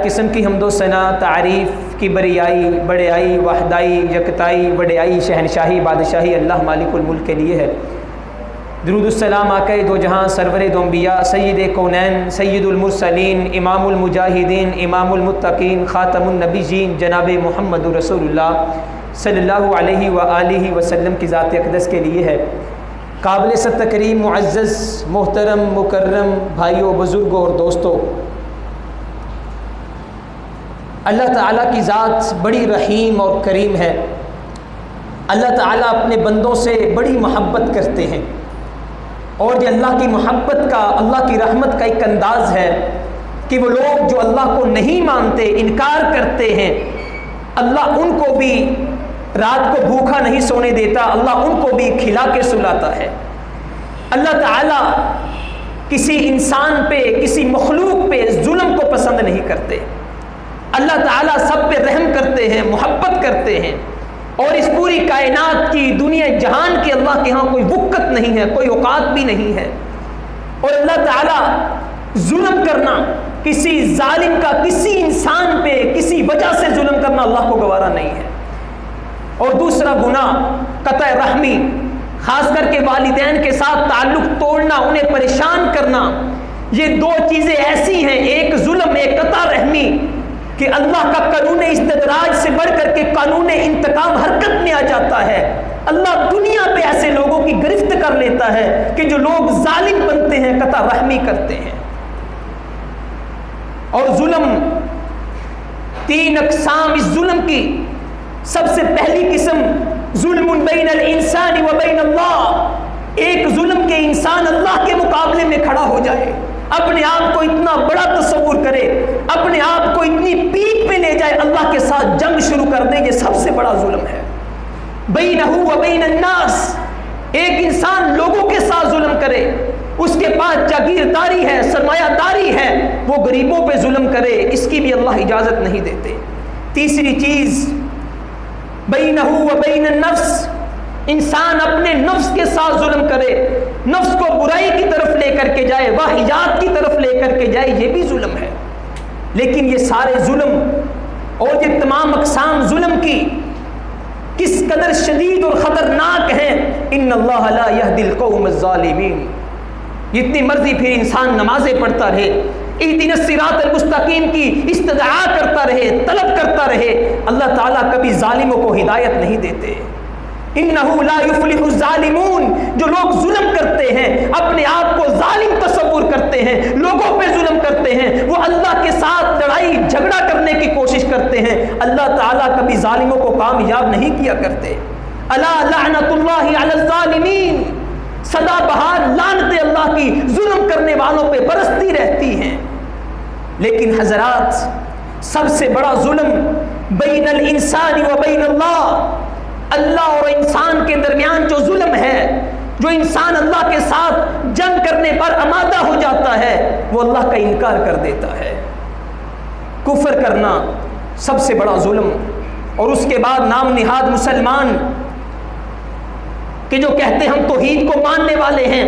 قسم کی حمد و ثنا تعریف کی بریائی بڑیائی وحدائی یکتائی وڈیائی شہنشاہی بادشاہی اللہ مالک الملک کے لیے ہے۔ درود السلام آقا دو جہاں سرور دو انبیاء سید کونین سید المرسلین امام المجاہدین امام المتقین خاتم النبیین جناب محمد رسول اللہ صلی اللہ علیہ وآلہ وسلم کی ذات اقدس کے لیے ہے۔ قابل ست تکریم معزز محترم مکرم بھائیوں بزرگوں اور دوستوں، اللہ تعالیٰ کی ذات بڑی رحیم اور کریم ہے۔ اللہ تعالیٰ اپنے بندوں سے بڑی محبت کرتے ہیں، اور یہ اللہ کی محبت کا اللہ کی رحمت کا ایک انداز ہے کہ وہ لوگ جو اللہ کو نہیں مانتے انکار کرتے ہیں، اللہ ان کو بھی رات کو بھوکا نہیں سونے دیتا، اللہ ان کو بھی کھلا کے سلاتا ہے۔ اللہ تعالیٰ کسی انسان پہ کسی مخلوق پہ ظلم کو پسند نہیں کرتے۔ اللہ تعالیٰ سب پہ رحم کرتے ہیں، محبت کرتے ہیں، اور اس پوری کائنات کی دنیا جہان کی اللہ کے ہاں کوئی وقت نہیں ہے، کوئی اوقات بھی نہیں ہے۔ اور اللہ تعالیٰ ظلم کرنا، کسی ظالم کا کسی انسان پہ کسی وجہ سے ظلم کرنا اللہ کو گوارا نہیں ہے۔ اور دوسرا گناہ قطع رحمی، خاص کر کے والدین کے ساتھ تعلق توڑنا، انہیں پریشان کرنا، یہ دو چیزیں ایسی ہیں، ایک ظلم ایک قطع رحمی، کہ اللہ کا قانون استدراج سے بڑھ کر کے قانون انتقام حرکت میں آ جاتا ہے۔ اللہ دنیا پہ ایسے لوگوں کی گرفت کر لیتا ہے کہ جو لوگ ظالم بنتے ہیں، قطع رحمی کرتے ہیں۔ اور ظلم، تین اقسام اس ظلم کی۔ سب سے پہلی قسم ظلم بین الانسان و بین اللہ، ایک ظلم کے انسان اللہ کے مقابلے میں کھڑا ہو جائے، اپنے آپ کو اتنا بڑا تصور کرے، اپنے آپ کو اتنی پیک پہ لے جائے، اللہ کے ساتھ جنگ شروع کر دے، یہ سب سے بڑا ظلم ہے۔ بینہ و بین الناس، ایک انسان لوگوں کے ساتھ ظلم کرے، اس کے پاس جاگیرداری ہے، سرمایہ داری ہے، وہ غریبوں پہ ظلم کرے، اس کی بھی اللہ اجازت نہیں دیتے۔ تیسری چیز بینہ و بین النفس، انسان اپنے نفس کے ساتھ ظلم کرے، نفس کو برائی کی طرف لے کر کے جائے، واہیات کی طرف لے کر کے جائے، یہ بھی ظلم ہے۔ لیکن یہ سارے ظلم اور یہ تمام اقسام ظلم کی کس قدر شدید اور خطرناک ہیں۔ ان اللہ لا یہدی القوم الظالمین، جتنی مرضی پھر انسان نمازیں پڑھتا رہے، اہدنا الصراط المستقیم کی استدعا کرتا رہے، طلب کرتا رہے، اللہ تعالیٰ کبھی ظالموں کو ہدایت نہیں دیتے۔ انہ لا یفلح الظالمون، جو لوگ ظلم کرتے ہیں، اپنے آپ کو ظالم تصور کرتے ہیں، لوگوں پہ ظلم کرتے ہیں، وہ اللہ کے ساتھ لڑائی جھگڑا کرنے کی کوشش کرتے ہیں، اللہ تعالیٰ کبھی ظالموں کو کامیاب نہیں کیا کرتے۔ الا لعنت اللہ علی الظالمین، سدا بہار لعنت اللہ کی ظلم کرنے والوں پہ برستی رہتی ہیں۔ لیکن حضرات، سب سے بڑا ظلم بین الانسان و بین اللہ، اللہ اور انسان کے درمیان جو ظلم ہے، جو انسان اللہ کے ساتھ جنگ کرنے پر آمادہ ہو جاتا ہے، وہ اللہ کا انکار کر دیتا ہے۔ کفر کرنا سب سے بڑا ظلم، اور اس کے بعد نام نہاد مسلمان کہ جو کہتے ہم توحید کو ماننے والے ہیں،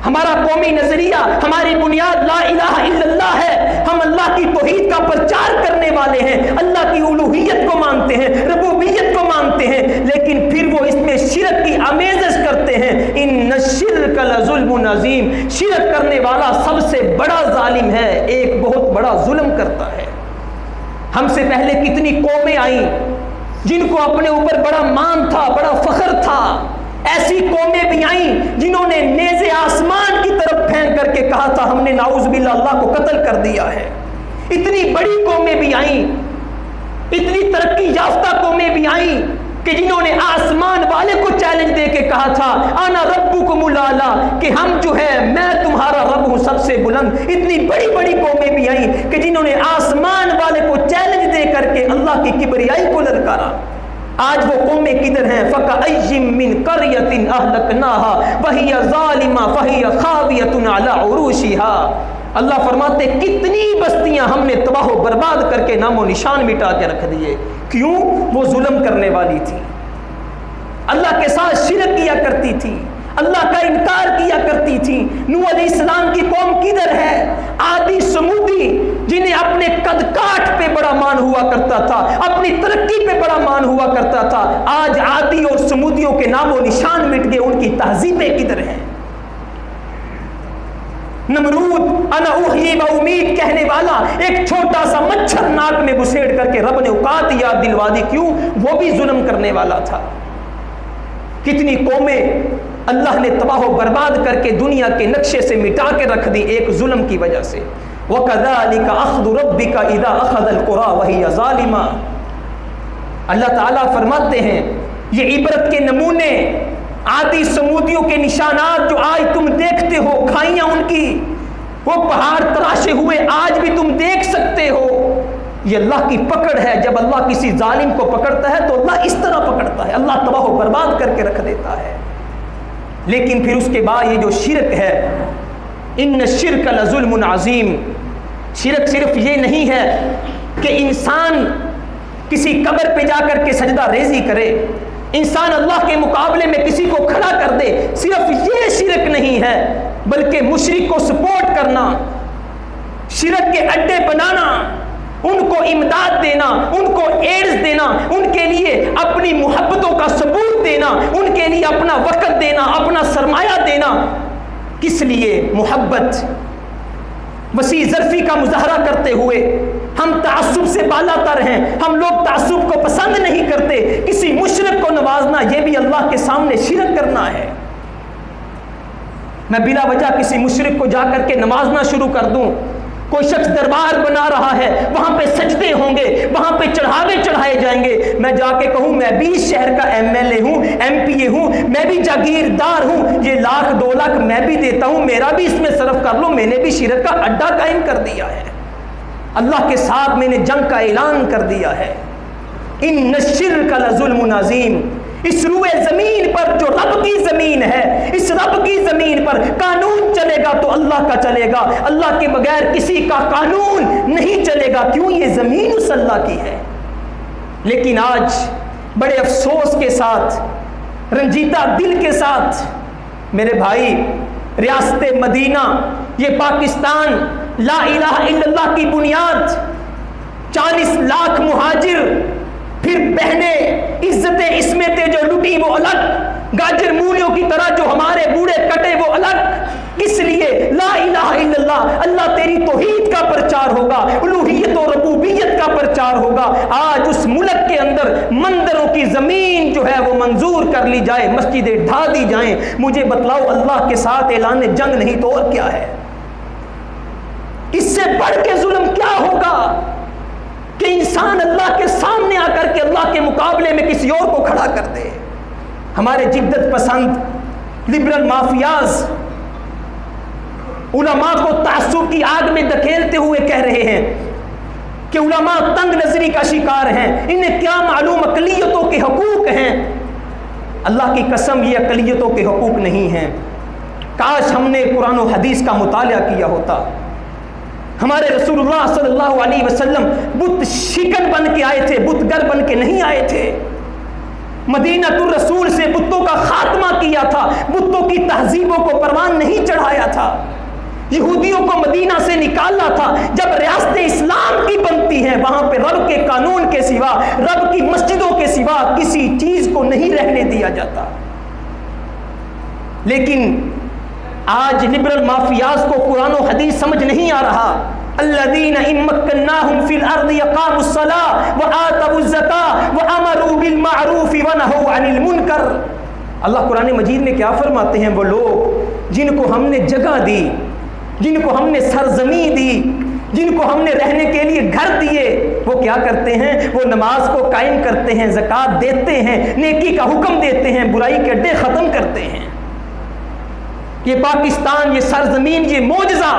ہمارا قومی نظریہ، ہماری بنیاد لا الہ الا اللہ ہے، ہم اللہ کی توحید کا پرچار کرنے والے ہیں، اللہ کی الوہیت کو مانتے ہیں، ربوبیت کو مانتے ہیں، لیکن پھر وہ اس میں شرک کی آمیزش کرتے ہیں۔ ان الشرک لظلم عظیم، شرک کرنے والا سب سے بڑا ظالم ہے، ایک بہت بڑا ظلم کرتا ہے۔ ہم سے پہلے کتنی قومیں آئیں جن کو اپنے اوپر بڑا مان تھا، بڑا فخر تھا، ایسی قومیں بھی آئیں جنہوں نے نیزے آسمان کی طرف پھینک کر کے کہا تھا ہم نے نعوذ باللہ اللہ کو قتل کر دیا ہے۔ اتنی بڑی قومیں بھی آئیں، اتنی ترقی یافتہ قومیں بھی آئیں کہ جنہوں نے آسمان والے کو چیلنج دے کے کہا تھا انا ربکم الاعلی، کہ ہم جو ہے میں تمہارا رب ہوں سب سے بلند۔ اتنی بڑی بڑی قومیں بھی آئیں کہ جنہوں نے آسمان والے کو چیلنج دے کر کے اللہ کی کبریائی کو للکارا۔ آج وہ قومیں کدھر ہیں؟ فَكَأَيٍّ مِّن قَرْيَةٍ أَهْلَكْنَاهَا وَهِيَ ظَالِمَةٌ فَهِيَ خَاوِيَةٌ عَلَى عُرُوشِهَا، اللہ فرماتے کتنی بستیاں ہم نے تباہ و برباد کر کے نام و نشان مٹا کے رکھ دیے۔ کیوں؟ وہ ظلم کرنے والی تھی، اللہ کے ساتھ شرک کیا کرتی تھی، اللہ کا انکار کیا کرتی تھی۔ نوح علیہ السلام کی قوم کدھر ہے؟ عادی سمودی، جنہیں اپنے قد کاٹ پہ بڑا مان ہوا کرتا تھا، اپنی ترقی پہ بڑا مان ہوا کرتا تھا، آج عادی اور سمودیوں کے نام و نشان مٹ گئے، ان کی تہذیبیں کدھر ہیں؟ نمرود انا احیی و امید کہنے والا ایک چھوٹا سا مچھر ناک میں گھسیڑ کر کے رب نے اوقات یاد دلوا دی، کیوں؟ وہ بھی ظلم کرنے والا تھا۔ کتنی قومیں اللہ نے تباہ و برباد کر کے دنیا کے نقشے سے مٹا کے رکھ دی ایک ظلم کی وجہ سے۔ وَكَذَلِكَ أَخْذُ رَبِّكَ إِذَا أَخَذَ الْقُرَىٰ وَهِيَ ظَالِمَةٌ۔ اللہ تعالیٰ فرماتے ہیں یہ عبرت کے نمونے، عادی سمودیوں کے نشانات جو آج تم دیکھتے ہو، کھائیاں ان کی، وہ پہاڑ تراشے ہوئے آج بھی تم دیکھ سکتے ہو، یہ اللہ کی پکڑ ہے۔ جب اللہ کسی ظالم کو پکڑتا ہے تو اللہ اس طرح پکڑتا ہے، اللہ تباہ و برباد کر کے رکھ دیتا ہے۔ لیکن پھر اس کے بعد یہ جو شرک ہے، ان الشرک لظلم عظیم، شرک صرف یہ نہیں ہے کہ انسان کسی قبر پہ جا کر کے سجدہ ریزی کرے، انسان اللہ کے مقابلے میں کسی کو کھڑا کر دے، صرف یہ شرک نہیں ہے، بلکہ مشرک کو سپورٹ کرنا، شرک کے اڈے بنانا، ان کو امداد دینا، ان کو ایڈز دینا، ان کے لیے اپنی محبتوں کا ثبوت دینا، ان کے لیے اپنا وقت دینا، اپنا سرمایہ دینا۔ کس لیے؟ محبت، وسیع ظرفی کا مظاہرہ کرتے ہوئے۔ ہم تعصب سے بالا تر ہیں، ہم لوگ تعصب کو پسند نہیں کرتے۔ کسی مشرک کو نوازنا یہ بھی اللہ کے سامنے شرک کرنا ہے۔ میں بلا وجہ کسی مشرک کو جا کر کے نوازنا شروع کر دوں، کوئی شخص دربار بنا رہا ہے، وہاں پہ سجدے ہوں گے، وہاں پہ چڑھاوے چڑھائے جائیں گے، میں جا کے کہوں میں بھی اس شہر کا MLA ہوں، MP ہوں، میں بھی جاگیردار ہوں، یہ لاکھ 2 لاکھ میں بھی دیتا ہوں، میرا بھی اس میں صرف کر لو، میں نے بھی شرک کا اڈا قائم کر دیا ہے، اللہ کے ساتھ میں نے جنگ کا اعلان کر دیا ہے۔ ان الشرک لظلم عظیم، اس روئے زمین پر جو رب کی زمین ہے، اس رب کی زمین پر قانون چلے گا تو اللہ کا چلے گا، اللہ کے بغیر کسی کا قانون نہیں چلے گا، کیوں؟ یہ زمین اس اللہ کی ہے۔ لیکن آج بڑے افسوس کے ساتھ، رنجیدہ دل کے ساتھ میرے بھائی، ریاست مدینہ، یہ پاکستان، لا الہ الا اللہ کی بنیاد، 40 لاکھ مہاجر، پھر بہنیں، عزتیں عصمتیں جو لٹی وہ الگ، گاجر مولیوں کی طرح جو ہمارے بوڑھے کٹے وہ الگ۔ اس لیے لا الہ الا اللہ، اللہ تیری توحید کا پرچار ہوگا، الوہیت و ربوبیت کا پرچار ہوگا۔ آج اس ملک کے اندر مندروں کی زمین جو ہے وہ منظور کر لی جائے، مسجدیں ڈھا دی جائیں، مجھے بتلاؤ اللہ کے ساتھ اعلان جنگ نہیں تو اور کیا ہے؟ اس سے بڑھ کے ظلم کیا ہوگا کہ انسان اللہ کے سامنے آ کر کے اللہ کے مقابلے میں کسی اور کو کھڑا کر دے؟ ہمارے جدت پسند لبرل مافیاز علماء کو تعصب کی آگ میں دھکیلتے ہوئے کہہ رہے ہیں کہ علماء تنگ نظری کا شکار ہیں، انہیں کیا معلوم اقلیتوں کے حقوق ہیں۔ اللہ کی قسم یہ اقلیتوں کے حقوق نہیں ہیں۔ کاش ہم نے قرآن و حدیث کا مطالعہ کیا ہوتا۔ ہمارے رسول اللہ صلی اللہ علیہ وسلم بت شکن بن کے آئے تھے، بت گر بن کے نہیں آئے تھے۔ مدینہ الرسول سے بتوں کا خاتمہ کیا تھا، بتوں کی تہذیبوں کو پروان نہیں چڑھایا تھا، یہودیوں کو مدینہ سے نکالا تھا۔ جب ریاست اسلام کی بنتی ہے وہاں پہ رب کے قانون کے سوا، رب کی مسجدوں کے سوا کسی چیز کو نہیں رہنے دیا جاتا۔ لیکن آج لبرل مافیاز کو قرآن و حدیث سمجھ نہیں آ رہا۔ الذین ان مکناہم فی الارض اقاموا الصلاۃ وآتوا الزکاۃ وامروا بالمعروف ونہوا عن المنکر۔ اللہ قرآن مجید میں کیا فرماتے ہیں؟ وہ لوگ جن کو ہم نے جگہ دی، جن کو ہم نے سرزمین دی، جن کو ہم نے رہنے کے لیے گھر دیے، وہ کیا کرتے ہیں؟ وہ نماز کو قائم کرتے ہیں، زکوٰۃ دیتے ہیں، نیکی کا حکم دیتے ہیں، برائی کے اڈے ختم کرتے ہیں۔ یہ پاکستان، یہ سرزمین، یہ معجزہ،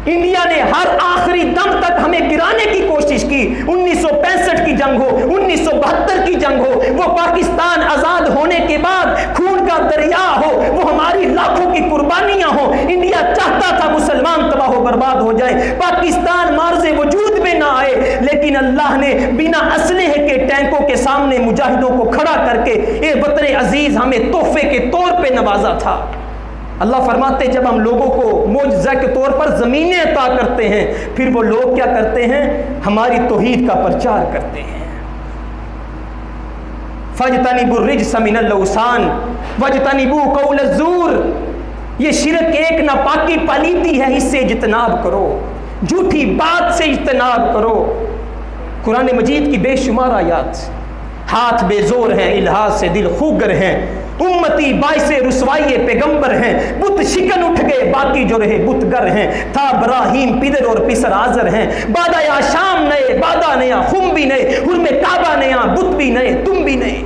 انڈیا نے ہر آخری دم تک ہمیں گرانے کی کوشش کی۔ 1965 کی جنگ ہو، 1972 کی جنگ ہو، وہ پاکستان آزاد ہونے کے بعد خون کا دریا ہو، وہ ہماری لاکھوں کی قربانیاں ہوں، انڈیا چاہتا تھا مسلمان تباہ و برباد ہو جائے، پاکستان معرض وجود میں نہ آئے، لیکن اللہ نے بنا اسلحے کے ٹینکوں کے سامنے مجاہدوں کو کھڑا کر کے یہ وطن عزیز ہمیں تحفے کے طور پہ نوازا تھا۔ اللہ فرماتے جب ہم لوگوں کو معجزہ کے طور پر زمینیں عطا کرتے ہیں پھر وہ لوگ کیا کرتے ہیں؟ ہماری توحید کا پرچار کرتے ہیں۔ فَاجْتَنِبُوا الرِّجْسَ مِنَ الْأَوْثَانِ وَاجْتَنِبُوا قَوْلَ الزُّورِ، یہ شرک ایک ناپاکی پالیتی ہے، اس سے اجتناب کرو، جھوٹی بات سے اجتناب کرو۔ قرآن مجید کی بے شمار آیات، ہاتھ بے زور ہیں، الحاظ سے دل خوگر ہیں، امتی باعث رسوائی پیغمبر ہیں، بت شکن اٹھ گئے باقی جو رہے بت گر ہیں، تھا ابراہیم پدر اور پسر آزر ہیں، بادہ یا شام نئے، بادہ نیا، خم بھی نئے، حرم کعبہ نیا، بت بھی نئے، تم بھی نئے۔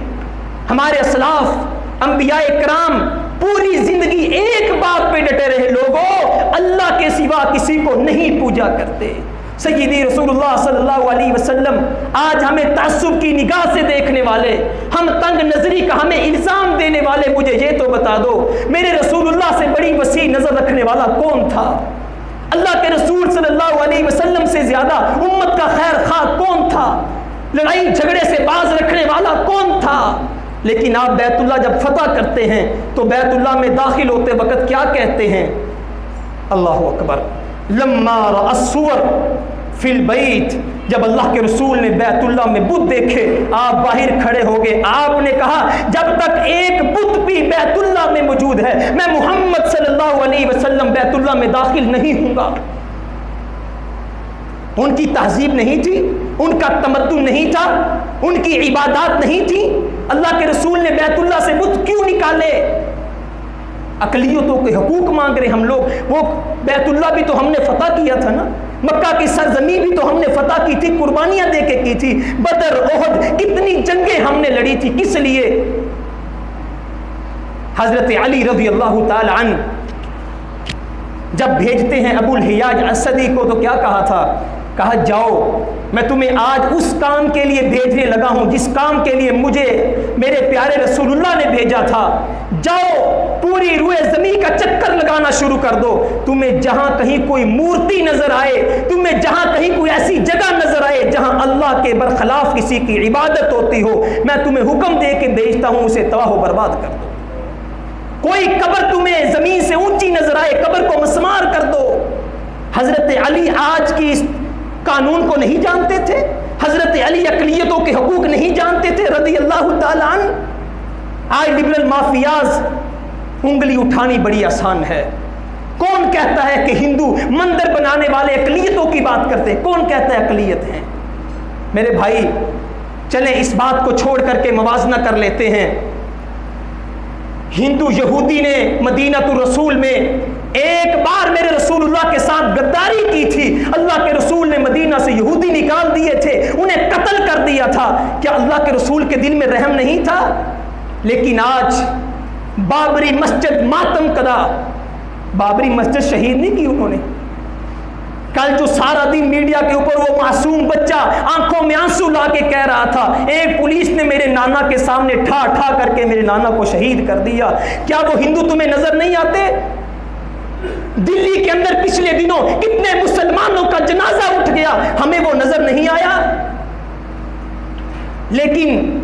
ہمارے اسلاف انبیاء کرام پوری زندگی ایک بات پہ ڈٹے رہے، لوگوں اللہ کے سوا کسی کو نہیں پوجا کرتے۔ سیدی رسول اللہ صلی اللہ علیہ وسلم آج ہمیں تعصب کی نگاہ سے دیکھنے والے، ہم تنگ نظری کا ہمیں الزام دینے والے، مجھے یہ تو بتا دو میرے رسول اللہ سے بڑی وسیع نظر رکھنے والا کون تھا؟ اللہ کے رسول صلی اللہ علیہ وسلم سے زیادہ امت کا خیر خواہ کون تھا؟ لڑائی جھگڑے سے باز رکھنے والا کون تھا؟ لیکن آپ بیت اللہ جب فتح کرتے ہیں تو بیت اللہ میں داخل ہوتے وقت کیا کہتے ہیں؟ اللہ اکبر، لما رأى الصور فی البیت، جب اللہ کے رسول نے بیت اللہ میں بت دیکھے آپ باہر کھڑے ہو گئے، آپ نے کہا جب تک ایک بت بھی بیت اللہ میں موجود ہے میں محمد صلی اللہ علیہ وسلم بیت اللہ میں داخل نہیں ہوں گا۔ ان کی تہذیب نہیں تھی، ان کا تمدن نہیں تھا، ان کی عبادات نہیں تھی، اللہ کے رسول نے بیت اللہ سے بت کیوں نکالے؟ اقلیتوں کے حقوق مانگ رہے ہم لوگ، وہ بیت اللہ بھی تو ہم نے فتح کیا تھا نا، مکہ کی سرزمین بھی تو ہم نے فتح کی تھی، قربانیاں دے کے کی تھی، بدر احد کتنی جنگیں ہم نے لڑی تھی، کس لیے؟ حضرت علی رضی اللہ تعالی عنہ جب بھیجتے ہیں ابو الحیاج اسدی کو تو کیا کہا تھا؟ کہا جاؤ میں تمہیں آج اس کام کے لیے بھیجنے لگا ہوں جس کام کے لیے مجھے میرے پیارے رسول اللہ نے بھیجا تھا، جاؤ پوری روئے زمین کا چکر لگانا شروع کر دو، تمہیں جہاں کہیں کوئی مورتی نظر آئے، تمہیں جہاں کہیں کوئی ایسی جگہ نظر آئے جہاں اللہ کے برخلاف کسی کی عبادت ہوتی ہو، میں تمہیں حکم دے کے بھیجتا ہوں اسے تباہ و برباد کر دو۔ کوئی قبر تمہیں زمین سے اونچی نظر آئے قبر کو مسمار کر دو۔ حضرت علی آج کی اس قانون کو نہیں جانتے تھے؟ حضرت علی اقلیتوں کے حقوق نہیں جانتے تھے رضی اللہ تعالیٰ عنہ؟ آج لبرل مافیاز انگلی اٹھانی بڑی آسان ہے۔ کون کہتا ہے کہ ہندو مندر بنانے والے اقلیتوں کی بات کرتے ہیں؟ کون کہتا ہے اقلیت ہیں؟ میرے بھائی چلیں اس بات کو چھوڑ کر کے موازنہ کر لیتے ہیں۔ ہندو یہودی نے مدینہ الرسول میں ایک بار میرے رسول اللہ کے ساتھ غداری کی تھی، اللہ کے رسول نے مدینہ سے یہودی نکال دیے تھے، انہیں قتل کر دیا تھا، کیا اللہ کے رسول کے دل میں رحم نہیں تھا؟ لیکن آج بابری مسجد ماتم کدا، بابری مسجد شہید نہیں کی انہوں نے۔ کل جو سارا دن میڈیا کے اوپر وہ معصوم بچہ آنکھوں میں آنسو لا کے کہہ رہا تھا ایک پولیس نے میرے نانا کے سامنے ٹھا ٹھا کر کے میرے نانا کو شہید کر دیا، کیا وہ ہندو تمہیں نظر نہیں آتے؟ دلی کے اندر پچھلے دنوں کتنے مسلمانوں کا جنازہ اٹھ گیا، ہمیں وہ نظر نہیں آیا؟ لیکن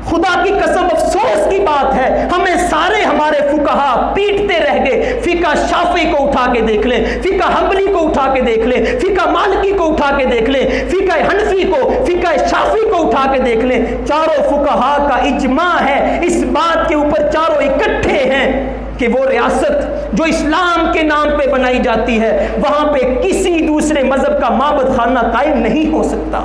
خدا کی قسم افسوس کی بات ہے ہمیں سارے ہمارے فقہا پیٹتے رہ گئے۔ فقہ شافعی کو اٹھا کے دیکھ لیں، فقہ حنبلی کو اٹھا کے دیکھ لیں، فقہ مالکی کو اٹھا کے دیکھ لیں، فقہ حنفی کو، فقہ شافعی کو اٹھا کے دیکھ لیں، چاروں فقہا کا اجماع ہے اس بات کے اوپر، چاروں اکٹھے ہیں کہ وہ ریاست جو اسلام کے نام پہ بنائی جاتی ہے وہاں پہ کسی دوسرے مذہب کا معبد خانہ قائم نہیں ہو سکتا۔